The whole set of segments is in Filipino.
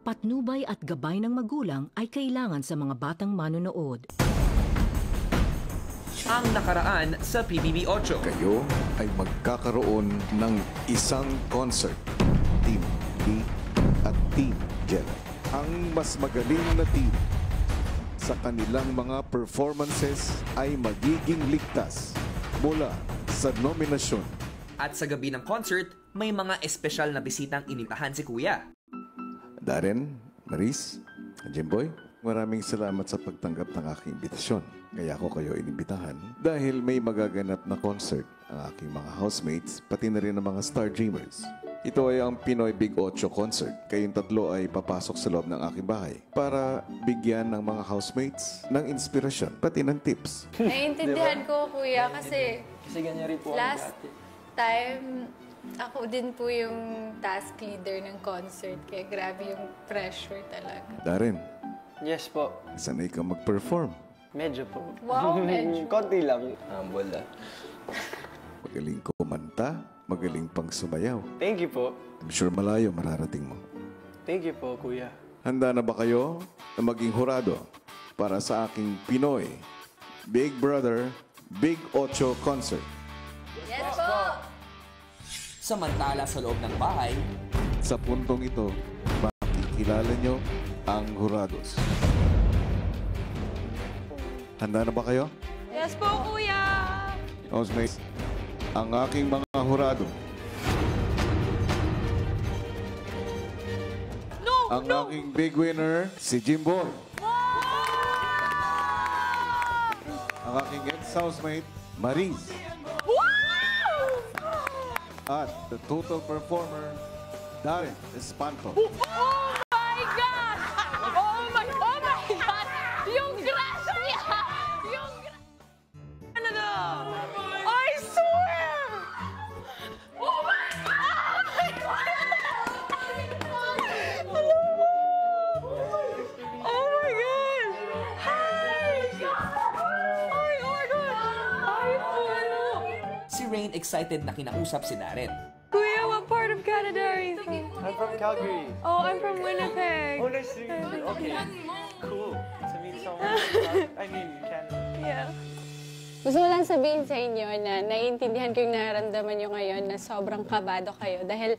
Patnubay at gabay ng magulang ay kailangan sa mga batang manonood. Ang nakaraan sa PBB 8. Kayo ay magkakaroon ng isang concert. Team B at Team Jelly. Ang mas magaling na team sa kanilang mga performances ay magiging ligtas mula sa nominasyon. At sa gabi ng concert, may mga espesyal na bisitang initahan si Kuya. Darren, Maris, Jimboy, maraming salamat sa pagtanggap ng aking imbitasyon. Kaya ako kayo inimbitahan dahil may magaganap na concert ang aking mga housemates, pati na rin ang mga Star Dreamers. Ito ay ang Pinoy Big 8 concert. Kayong tatlo ay papasok sa loob ng aking bahay para bigyan ng mga housemates ng inspirasyon, pati ng tips. Naiintindihan ko, Kuya, kasi ganyan rin po last time, ako din po yung task leader ng concert. Kaya grabe yung pressure talaga. Darren, Yes po. sanay ka mag-perform. Medyo po. Wow, medyo. Konti lang. Wala. Magaling kumanta, magaling pang sumayaw. Thank you po. I'm sure malayo mararating mo. Thank you po, Kuya. Handa na ba kayo na maging hurado para sa aking Pinoy Big Brother Big 8 concert? Yes po! Samantala sa loob ng bahay, Sa puntong ito, makikilala nyo ang hurados. Handa na ba kayo? Yes po, Kuya! Housemates, ang aking mga hurado. Ang aking big winner, si Jimboy. Ang aking ex-housemate, Maris. At the total performer, Darren Espanto. Oh my God! Oh my God! Yung crush niya! Yung ano na? I swear! Oh my God! Oh my God! Hi! Ay, oh my God! Ay, ano? si Rain excited na kinausap si Darren. Kuya, what part of Canada are you from? I'm from Calgary. Oh, I'm from Winnipeg. Oh, nice to meet you. Okay. Cool. To meet someone. I mean, Canada. Yeah. Gusto ko lang sabihin sa inyo na naiintindihan ko yung nararamdaman nyo ngayon na sobrang kabado kayo. Dahil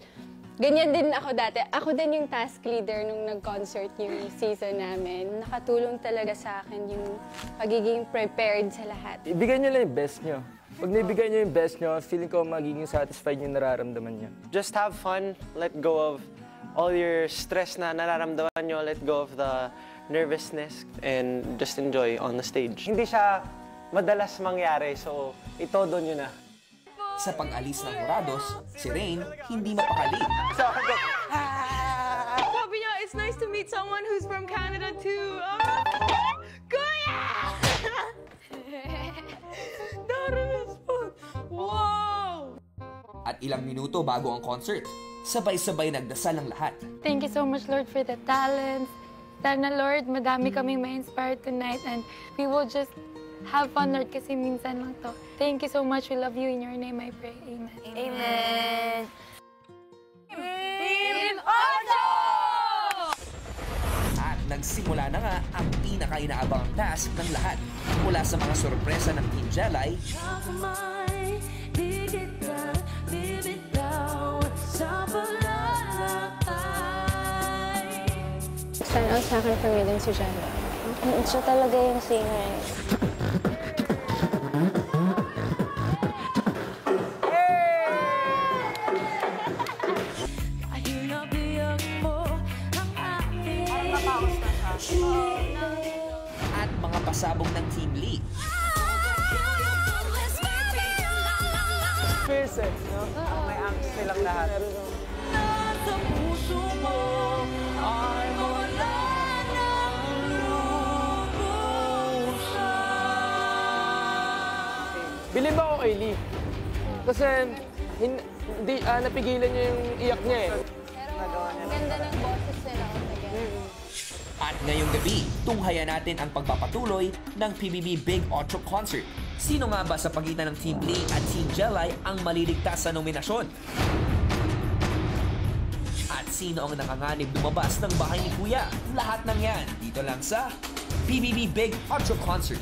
ganyan din ako dati. Ako din yung task leader nung nag-concert yung season namin. Nakatulong talaga sa akin yung pagiging prepared sa lahat. Ibigay nyo lang yung best nyo. Pag naibigay nyo yung best nyo, feeling ko magiging satisfied yung nararamdaman nyo. Just have fun. Let go of all your stress na nararamdaman nyo. Let go of the nervousness and just enjoy on the stage. Hindi siya madalas mangyari, so itodo nyo na. Sa pag-alis ng hurados, si Rain hindi mapakali. Sabi niya, it's nice to meet someone who's from Canada too. Kuya! Wow! At ilang minuto bago ang concert, sabay-sabay nagdasal ang lahat. Thank you so much, Lord, for the talents. Sana, Lord, madami kaming ma-inspire tonight and we will just have fun, Lord, kasi minsan lang to. Thank you so much. We love you. In your name, I pray. Amen. Amen. Team Ocho! At nagsimula na nga ang pinaka-inaabangang task ng lahat. Mula sa mga sorpresa ng Team Jelly, Stand out sa akin for me din si Jana. Siya talaga yung singer. at mga pasabog ng Team Lee. Fierce, no? May angst silang lahat. Bilib ako kay Lee. Kasi hindi napigilan niya yung iyak niya eh. Pero ganda ng boses nila altogether. At ngayong gabi, tunghayan natin ang pagpapatuloy ng PBB Big 8 Concert. Sino nga ba sa pagitan ng Team Lee at Team Jelly ang maliligtas sa nominasyon? At sino ang nakanganib lumabas ng bahay ni Kuya. Lahat ng yan dito lang sa PBB Big Ocho Concert.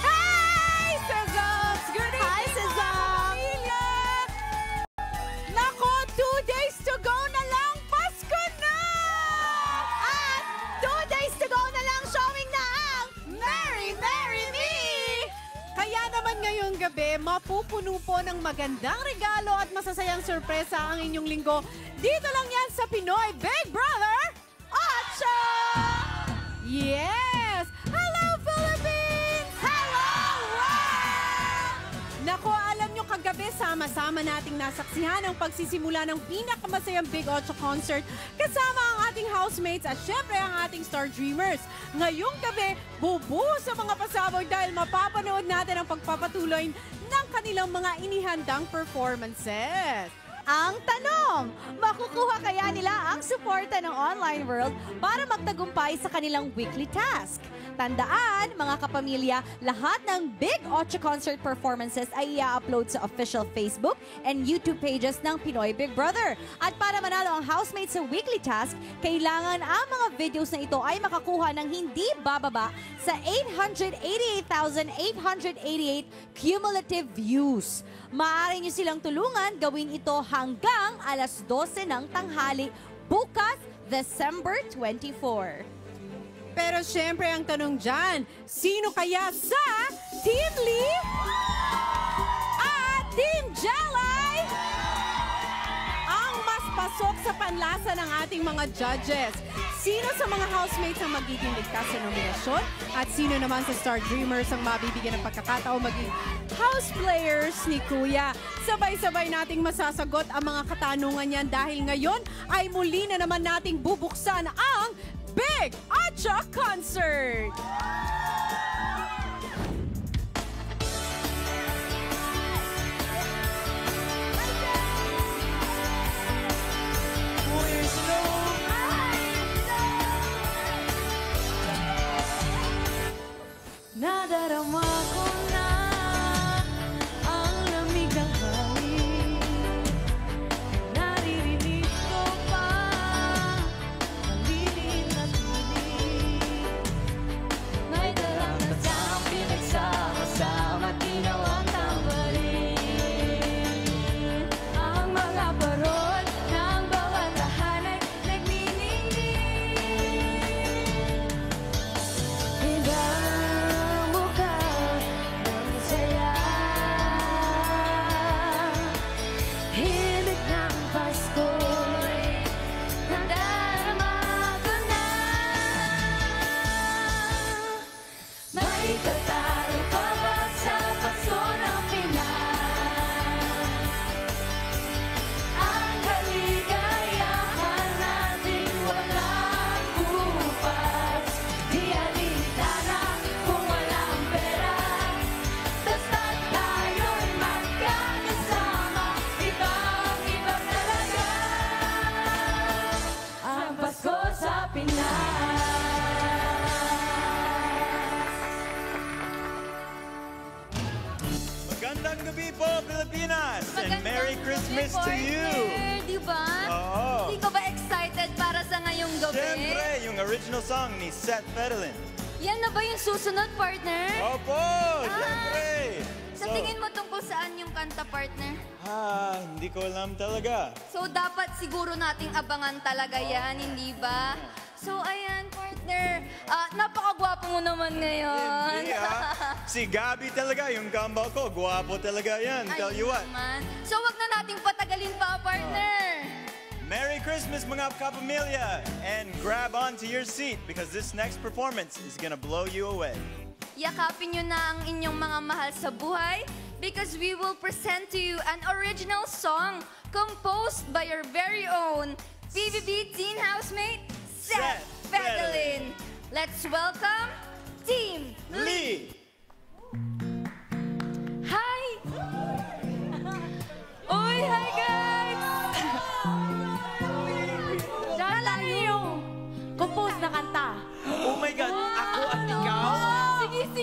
Hi, Sezons! Good evening, Hi, Sezons! pamilya! Nako, 2 days to go na lang, Pasko na! At 2 days to go na lang showing na ang Merry Merry Me! Kaya naman ngayong gabi, mapupuno po ng magandang regalo at masasayang sorpresa ang inyong linggo. Dito lang yan sa Pinoy Big Brother 8! Yes! Hello, Philippines! Hello, world! Nako, alam nyo kagabi, sama-sama nating nasaksihan ang pagsisimula ng pinakamasayang Big Ocho concert kasama ang ating housemates at syempre ang ating Star Dreamers. Ngayong gabi, bubuhos sa mga pasabog dahil mapapanood natin ang pagpapatuloy ng kanilang mga inihandang performances. Ang tanong, makukuha kaya nila ang suporta ng online world para magtagumpay sa kanilang weekly task? Tandaan, mga kapamilya, lahat ng Big Ocho concert performances ay i-upload sa official Facebook and YouTube pages ng Pinoy Big Brother. At para manalo ang housemates sa weekly task, kailangan ang mga videos na ito ay makakuha ng hindi bababa sa 888,888 cumulative views. Maaari nyo silang tulungan gawin ito hanggang alas 12 ng tanghali bukas, December 24. Pero syempre ang tanong dyan, sino kaya sa Team Lee at Team Jelay ang mas pasok sa panlasa ng ating mga judges? Sino sa mga housemates ang magiging ligtas sa nominasyon? At sino naman sa Star Dreamers ang mabibigyan ng pagkakataon maging house players ni Kuya? Sabay-sabay nating masasagot ang mga katanungan yan dahil ngayon ay muli na naman nating bubuksan ang Big Ocho Concert! Nadarama ko na ang lamig ng hangin. Naririnig ko pa ang lilim na tinig. May dalang nasang pinagsama-sama, ginawang tambalin. Ang mga parol ng bawat tahanan nagniningning. Ibang mukha ng saya, himig ng Pasko'y nadarama ko na. May tatalo pa ba sa paso ng Pinas? Ang kaligayahan natin walang bukas. Di alintana kung walang pera, basta't tayo'y magkakasama. Ibang-iba talaga ang Pasko sa Pinas. Magandang gabi po, Pilipinas! And Merry Christmas to you! Diba? Oo. Hindi ka ba excited para sa ngayong gabi? Siyempre, yung original song ni Seth Federlin. Yan na ba yung susunod, partner? Opo, siyempre! Sa tingin mo tungkol saan yung kanta, partner? Hindi ko alam talaga. So, dapat siguro nating abangan talaga yan, hindi ba? So, ayan, partner. Napakagwapo mo naman ngayon. Hindi Si Gabby talaga, yung gambal ko. Guwapo talaga yan. Tell you what. Naman. So, wag na nating patagalin pa, partner. Merry Christmas, mga kapamilya! And grab onto your seat because this next performance is gonna blow you away. Yakapin nyo na ang inyong mga mahal sa buhay because we will present to you an original song composed by your very own PBB teen housemate, Seth Federlin. Let's welcome Team Lee! Hi! Uy, hi guys! Diyan tayo yung compose na kanta. Oh my God! Ako at ikaw? Sige,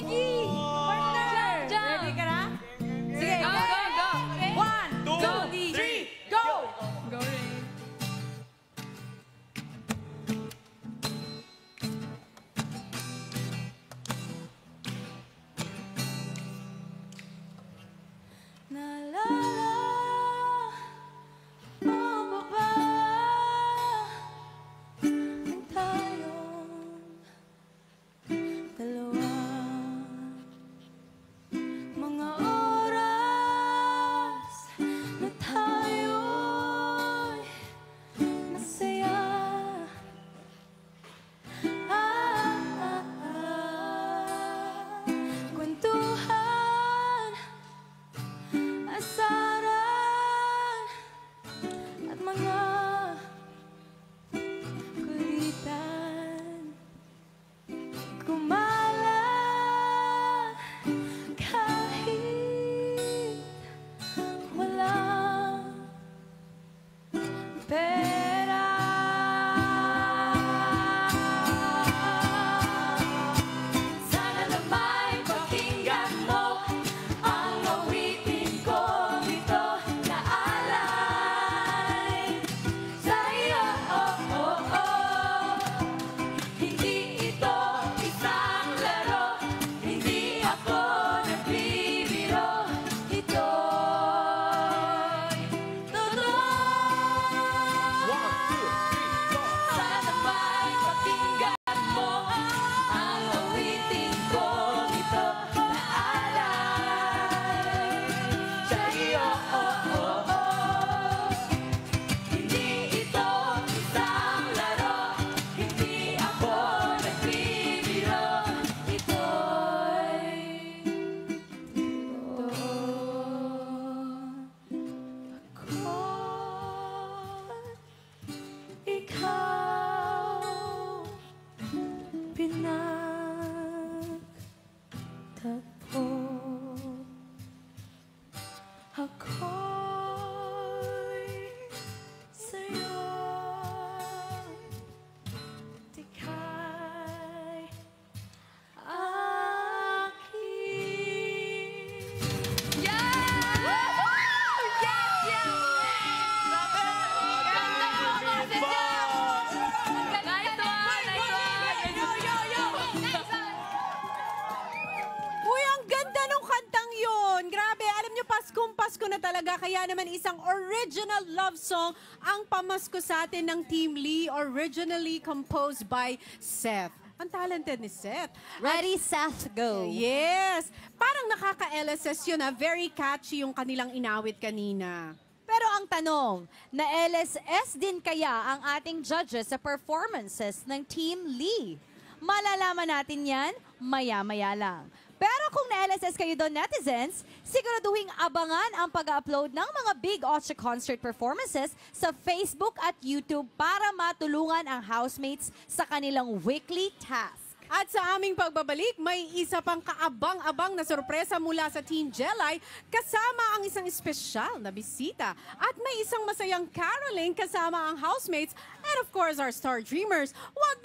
talaga. Kaya naman isang original love song ang pamasko sa atin ng Team Lee, originally composed by Seth. Ang talented ni Seth. Ready, Seth, go. Yes. Parang nakaka-LSS yun na very catchy yung kanilang inawit kanina. Pero ang tanong, na-LSS din kaya ang ating judges sa performances ng Team Lee? Malalaman natin yan maya-maya lang. Pero kung na-LSS kayo doon, netizens, siguraduhing abangan ang pag-upload ng mga Big Ocho concert performances sa Facebook at YouTube para matulungan ang housemates sa kanilang weekly task. At sa aming pagbabalik, may isa pang kaabang-abang na sorpresa mula sa Team Jelay kasama ang isang espesyal na bisita. At may isang masayang caroling kasama ang housemates and of course our star dreamers. Huwag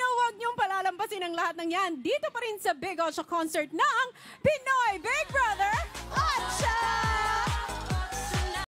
niyong palalampasin ang lahat ng yan dito pa rin sa Big Ocho Concert ng Pinoy Big Brother Ocho!